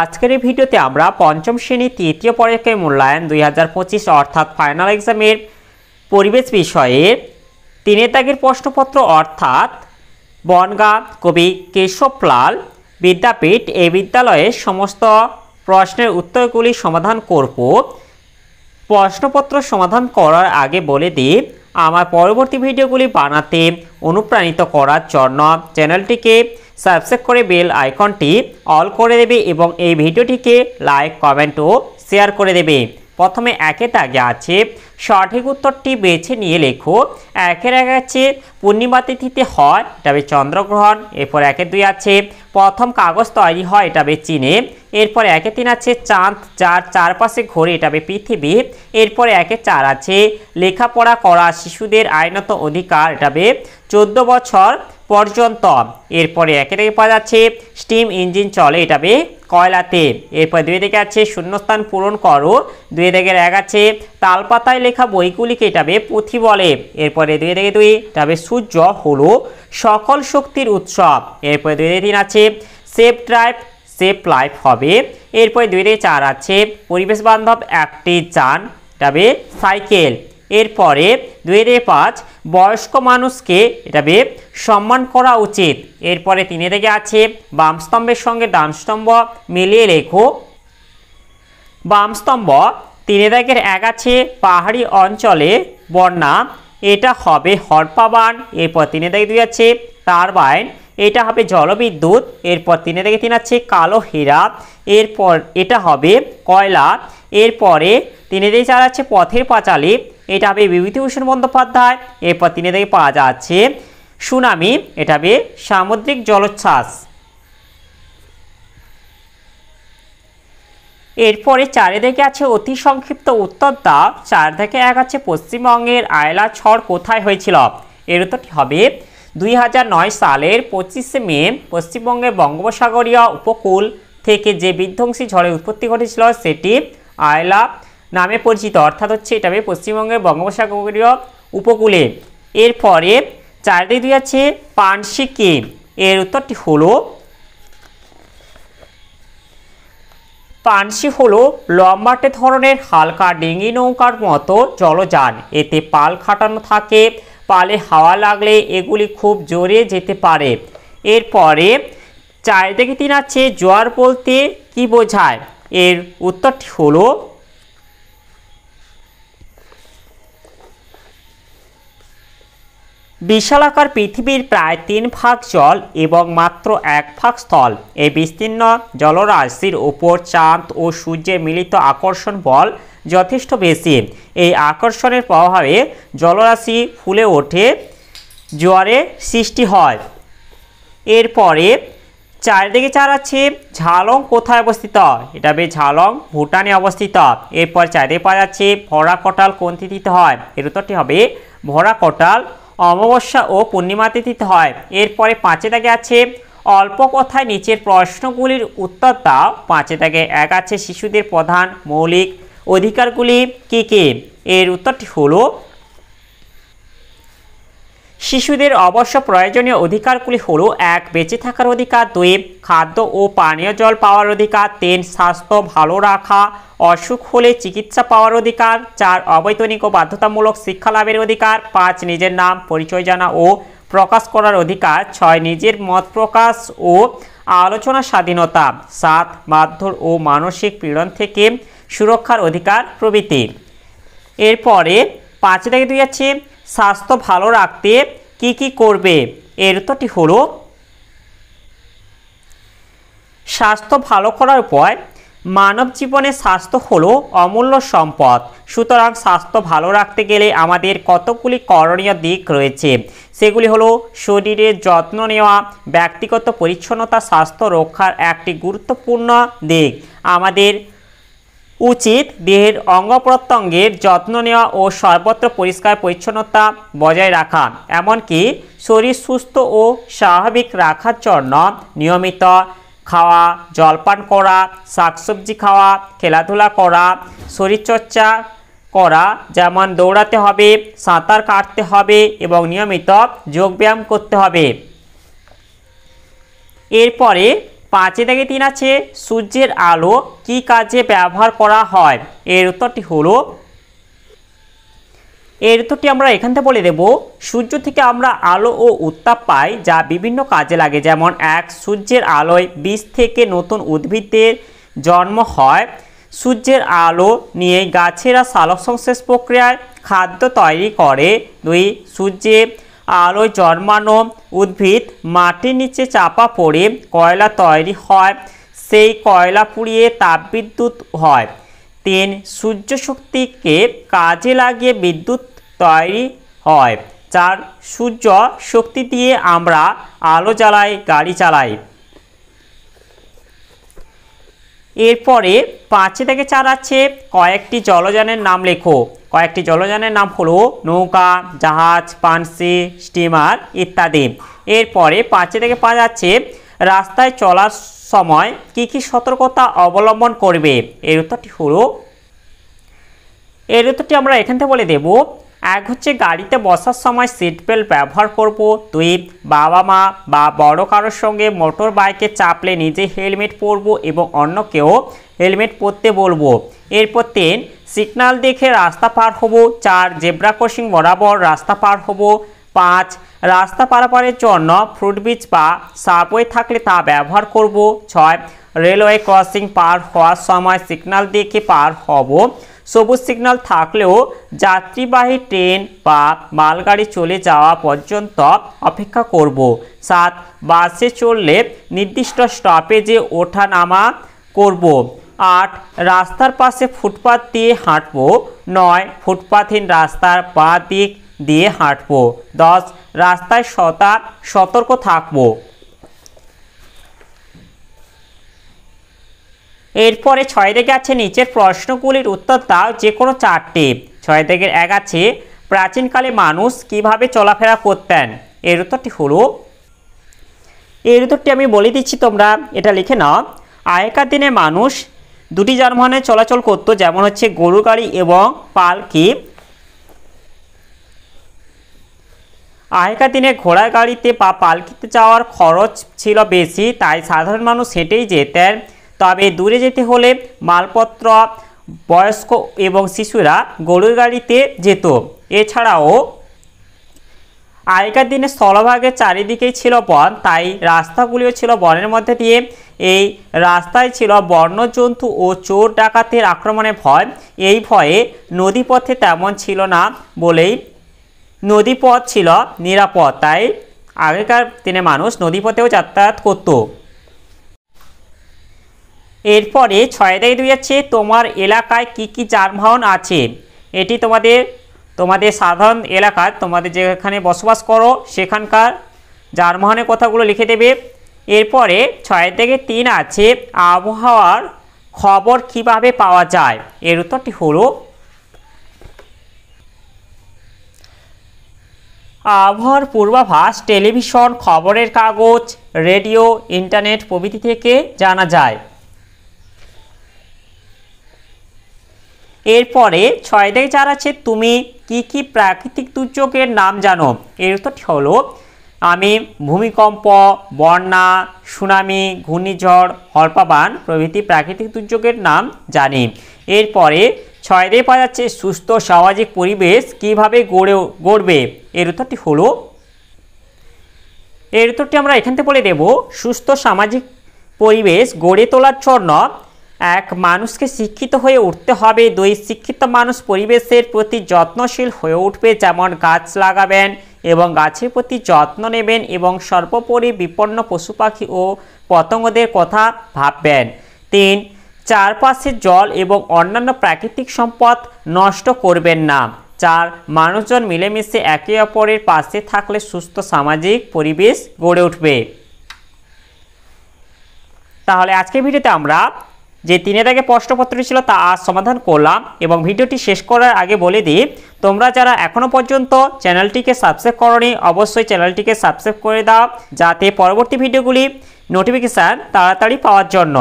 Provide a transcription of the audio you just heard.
আজকের এই ভিডিওতে আমরা পঞ্চম শ্রেণী তৃতীয় পরীক্ষার মূল্যায়ন 2025 অর্থাৎ ফাইনাল এক্সামের পরিবেশ বিষয়ের 3 দাগের প্রশ্নপত্র অর্থাৎ বনগাঁ কবি কেশবলাল বিদ্যাপীঠ এই বিদ্যালয়ের সমস্ত প্রশ্নের উত্তরগুলি সমাধান করব। প্রশ্নপত্র সমাধান করার আগে বলে দিই, আমার পরবর্তী ভিডিওগুলি বানাতে অনুপ্রাণিত করার জন্য চ্যানেলটিকে সাবস্ক্রাইব করে বেল আইকনটি অল করে দেবে এবং এই ভিডিওটিকে লাইক কমেন্ট ও শেয়ার করে দেবে। প্রথমে একের দাগে আছে সঠিক উত্তরটি বেছে নিয়ে লেখো। একের এক আছে পূর্ণিমা তিথিতে হয়, এটা হবে চন্দ্রগ্রহণ। এরপর একের দুই আছে প্রথম কাগজ তৈরি হয়, এটা হবে চীনে। এরপর একের তিন আছে চাঁদ যার চারপাশে ঘোরে, এটা হবে পৃথিবী। এরপরে একের চার আছে লেখাপড়া করা শিশুদের আইনত অধিকার, এটা হবে 14 বছর পর্যন্ত। এরপরে একে থেকে পাওয়া যাচ্ছে স্টিম ইঞ্জিন চলে, এটা হবে কয়লাতে। এরপর দুই দিকে আছে শূন্যস্থান পূরণ করো। দুই দিকের এক আছে তালপাতায় লেখা বইগুলিকে এটা হবে পুঁথি বলে। এরপরে দুই দিকে দুই এটা হবে সূর্য হলো সকল শক্তির উৎসব। এরপরে দুই দিকে তিন আছে সেফ ড্রাইভ সেফ লাইফ হবে। এরপরে দুই দিকে চার আছে পরিবেশ বান্ধব একটি যান, এটা হবে সাইকেল। এরপরে 2-5 বয়স্ক মানুষকে এটা হবে সম্মান করা উচিত। এরপরে 3 থেকে আছে বাম স্তম্ভের সঙ্গে ডান স্তম্ভ মিলিয়ে লেখো। বাম স্তম্ভ 3 দাগের এক আছে পাহাড়ি অঞ্চলে বন্যা, এটা হবে হরপ্পা বাঁধ। এরপর 3 দাগে 2 আছে টারবাইন, এটা হবে জলবিদ্যুৎ। এরপর 3 থেকে 3 আছে কালো হীরা, এরপর এটা হবে কয়লা। এরপরে 3 থেকে 4 আছে পথের পাঁচালী, এটা হবে বিভূতিভূষণ বন্দ্যোপাধ্যায়। এরপর 3 থেকে 5 আছে সুনামি, এটা হবে সামুদ্রিক জলোচ্ছ্বাস। এরপরে 4 থেকে আছে অতি সংক্ষিপ্ত উত্তর দাও। 4 থেকে 1 আছে পশ্চিমবঙ্গের আয়লা ঝড় কোথায় হয়েছিল? এর উত্তরটি হবে 2009 সালের 25শে মে পশ্চিমবঙ্গের বঙ্গোপসাগরীয় উপকূল থেকে যে বিধ্বংসী ঝড়ের উৎপত্তি ঘটেছিল সেটি আয়লা নামে পরিচিত, অর্থাৎ হচ্ছে এটা হবে পশ্চিমবঙ্গের বঙ্গোপসাগরীয় উপকূলে। এরপরে 4 থেকে 2 আছে পানসি কি? এর উত্তরটি হলো পানসি হলো লম্বাটে ধরনের হালকা ডিঙি নৌকার মতো জলযান, এতে পাল খাটানো থাকে, পালে হাওয়া লাগলে এগুলি খুব জোরে যেতে পারে। এরপরে 4 থেকে 3 আছে জোয়ার বলতে কি বোঝায়? এর উত্তরটি হলো বিশালাকার পৃথিবীর প্রায় 3 ভাগ জল এবং মাত্র 1 ভাগ স্থল। এই বিস্তীর্ণ জলরাশির ওপর চাঁদ ও সূর্যের মিলিত আকর্ষণ বল যথেষ্ট বেশি। এই আকর্ষণের প্রভাবে জলরাশি ফুলে ওঠে, জোয়ারের সৃষ্টি হয়। এরপরে 4 থেকে 4 আছে ঝালং কোথায় অবস্থিত? এটা হবে ঝালং ভুটানে অবস্থিত। এরপর 4 থেকে 5 আছে ভরা কটাল কোন তিথিতে হয়? এর উত্তরটি হবে ভরা কটাল অমাবস্যা ও পূর্ণিমা তিথিতে হয়। এরপরে 5 থেকে আছে অল্প কথায় নিচের প্রশ্নগুলির উত্তর দাও। 5 থেকে 1 আছে শিশুদের প্রধান মৌলিক অধিকারগুলি কি কি? এর উত্তরটি হলো শিশুদের অবশ্য প্রয়োজনীয় অধিকারগুলি হলো 1 বেঁচে থাকার অধিকার, 2 খাদ্য ও পানীয় জল পাওয়ার অধিকার, 3 স্বাস্থ্য ভালো রাখা, অসুখ হলে চিকিৎসা পাওয়ার অধিকার, 4 অবৈতনিক ও বাধ্যতামূলক শিক্ষা লাভের অধিকার, 5 নিজের নাম পরিচয় জানা ও প্রকাশ করার অধিকার, 6 নিজের মত প্রকাশ ও আলোচনা স্বাধীনতা, 7 মারধর ও মানসিক পীড়ন থেকে সুরক্ষার অধিকার প্রভৃতি। এরপরে 5 থেকে 2 আছে স্বাস্থ্য ভালো রাখতে কি কি করবে? এর উত্তরটি হলো স্বাস্থ্য ভালো করার উপায়। মানব জীবনে স্বাস্থ্য হলো অমূল্য সম্পদ, সুতরাং স্বাস্থ্য ভালো রাখতে গেলে আমাদের কতগুলি করণীয় দিক রয়েছে। সেগুলি হলো শরীরের যত্ন নেওয়া, ব্যক্তিগত পরিচ্ছন্নতা স্বাস্থ্য রক্ষার একটি গুরুত্বপূর্ণ দিক। আমাদের উচিত দেহের অঙ্গ প্রত্যঙ্গের যত্ন নেওয়া ও সর্বত্র পরিষ্কার পরিচ্ছন্নতা বজায় রাখা, এমনকি শরীর সুস্থ ও স্বাভাবিক রাখার জন্য নিয়মিত খাওয়া, জলপান করা, শাকসবজি খাওয়া, খেলাধুলা করা, শরীরচর্চা করা, যেমন দৌড়াতে হবে, সাঁতার কাটতে হবে এবং নিয়মিত যোগব্যায়াম করতে হবে। এরপরে 5 থেকে 3 আছে সূর্যের আলো কি কাজে ব্যবহার করা হয়? এর উত্তরটি হলো, এর উত্তরটি আমরা এখান থেকে বলে দেব, সূর্য থেকে আমরা আলো ও উত্তাপ পাই যা বিভিন্ন কাজে লাগে। যেমন 1, সূর্যের আলোয় বীজ থেকে নতুন উদ্ভিদের জন্ম হয়। সূর্যের আলো নিয়ে গাছেরা সালোকসংশ্লেষ প্রক্রিয়ায় খাদ্য তৈরি করে। 2, সূর্যের আলোয় জন্মানো উদ্ভিদ মাটির নিচে চাপা পড়ে কয়লা তৈরি হয়, সেই কয়লা পুড়িয়ে তাপবিদ্যুৎ হয়। 3, সূর্য শক্তিকে কাজে লাগিয়ে বিদ্যুৎ তৈরি হয়। 4, সূর্য শক্তি দিয়ে আমরা আলো জ্বালাই, গাড়ি চালাই। এরপরে 5 থেকে 4 আছে কয়েকটি জলযানের নাম লেখো। কয়েকটি জলযানের নাম হলো নৌকা, জাহাজ, পানসি, স্টিমার ইত্যাদি। এরপরে 5 থেকে 5 আছে রাস্তায় চলার সময় কি কি সতর্কতা অবলম্বন করবে? এর উত্তরটি হলো, এর উত্তরটি আমরা এখান থেকে বলে দেব। 1 হচ্ছে গাড়িতে বসার সময় সিট বেল্ট ব্যবহার করব। 2, বাবা মা বা বড় কারোর সঙ্গে মোটর বাইকে চাপলে নিজে হেলমেট পরব এবং অন্যকেও হেলমেট পরতে বলবো। এরপর 3, সিগন্যাল দেখে রাস্তা পার হব। 4, জেব্রা ক্রসিং বরাবর রাস্তা পার হব। 5, রাস্তা পারাপারের জন্য ফুটব্রিজ বা সাবওয়ে থাকলে তা ব্যবহার করব। 6, রেলওয়ে ক্রসিং পার হওয়ার সময় সিগন্যাল দেখে পার হব। সবুজ সিগন্যাল থাকলেও যাত্রীবাহী ট্রেন বা মালগাড়ি চলে যাওয়া পর্যন্ত অপেক্ষা করব। 7, বাসে চললে নির্দিষ্ট স্টপেজে ওঠা নামা করব। 8, রাস্তার পাশে ফুটপাত দিয়ে হাঁটব। 9, ফুটপাতহীন রাস্তার বাঁ দিক দিয়ে হাঁটব। 10, রাস্তায় সতর্ক থাকব। এরপরে 6 থেকে আছে নিচের প্রশ্নগুলির উত্তর দাও যে কোনো 4টি। 6 থেকে 1 আছে প্রাচীনকালে মানুষ কিভাবে চলাফেরা করতেন? এর উত্তরটি হলো, এর উত্তরটি আমি বলে দিচ্ছি, তোমরা এটা লিখে নাও। আগেকার দিনে মানুষ 2টি যানবাহনে চলাচল করত, যেমন হচ্ছে গরু গাড়ি এবং পালকি। আগেকার দিনে ঘোড়া গাড়িতে বা পালকিতে যাওয়ার খরচ ছিল বেশি, তাই সাধারণ মানুষ হেঁটেই যেতেন। তবে দূরে যেতে হলে মালপত্র, বয়স্ক এবং শিশুরা গরুর গাড়িতে যেত। এছাড়াও আগেকার দিনে স্থলভাগের চারিদিকেই ছিল বন, তাই রাস্তাগুলিও ছিল বনের মধ্যে দিয়ে। এই রাস্তায় ছিল বন্যজন্তু ও চোর ডাকাতের আক্রমণের ভয়। এই ভয়ে নদীপথে তেমন ছিল না বলেই নদীপথ ছিল নিরাপদ, তাই আগেকার দিনে মানুষ নদীপথেও যাতায়াত করত। এরপরে 6 থেকে 2 আছে তোমার এলাকায় কি কি যানবাহন আছে? এটি তোমাদের সাধারণ এলাকায়, তোমাদের যেখানে বসবাস করো সেখানকার যানবাহনের কথাগুলো লিখে দেবে। এরপরে 6 থেকে 3 আছে আবহাওয়ার খবর কিভাবে পাওয়া যায়? এর উত্তরটি হলো, আবহাওয়ার পূর্বাভাস টেলিভিশন, খবরের কাগজ, রেডিও, ইন্টারনেট প্রভৃতি থেকে জানা যায়। এরপরে 6 থেকে 4 আছে তুমি কি কি প্রাকৃতিক দুর্যোগের নাম জানো? এর উত্তরটি হলো, আমি ভূমিকম্প, বন্যা, সুনামি, ঘূর্ণিঝড়, হরপাবান প্রভৃতি প্রাকৃতিক দুর্যোগের নাম জানি। এরপরে 6 থেকে 5 আছে সুস্থ সামাজিক পরিবেশ কিভাবে গড়বে? এর উত্তরটি হলো, এর উত্তরটি আমরা এখান থেকে বলে দেব। সুস্থ সামাজিক পরিবেশ গড়ে তোলার জন্য 1, মানুষকে শিক্ষিত হয়ে উঠতে হবে। 2, শিক্ষিত মানুষ পরিবেশের প্রতি যত্নশীল হয়ে উঠবে, যেমন গাছ লাগাবেন এবং গাছের প্রতি যত্ন নেবেন এবং সর্বোপরি বিপন্ন পশু পাখি ও পতঙ্গদের কথা ভাববেন। 3, চারপাশের জল এবং অন্যান্য প্রাকৃতিক সম্পদ নষ্ট করবেন না। 4, মানুষজন মিলেমিশে একে অপরের পাশে থাকলে সুস্থ সামাজিক পরিবেশ গড়ে উঠবে। তাহলে আজকের ভিডিওতে আমরা যে 3 দাগের প্রশ্নপত্রটি ছিল তা আজ সমাধান করলাম এবং ভিডিওটি শেষ করার আগে বলে দিই, তোমরা যারা এখনও পর্যন্ত চ্যানেলটিকে সাবস্ক্রাইব করোনি অবশ্যই চ্যানেলটিকে সাবস্ক্রাইব করে দাও, যাতে পরবর্তী ভিডিওগুলি নোটিফিকেশান তাড়াতাড়ি পাওয়ার জন্য।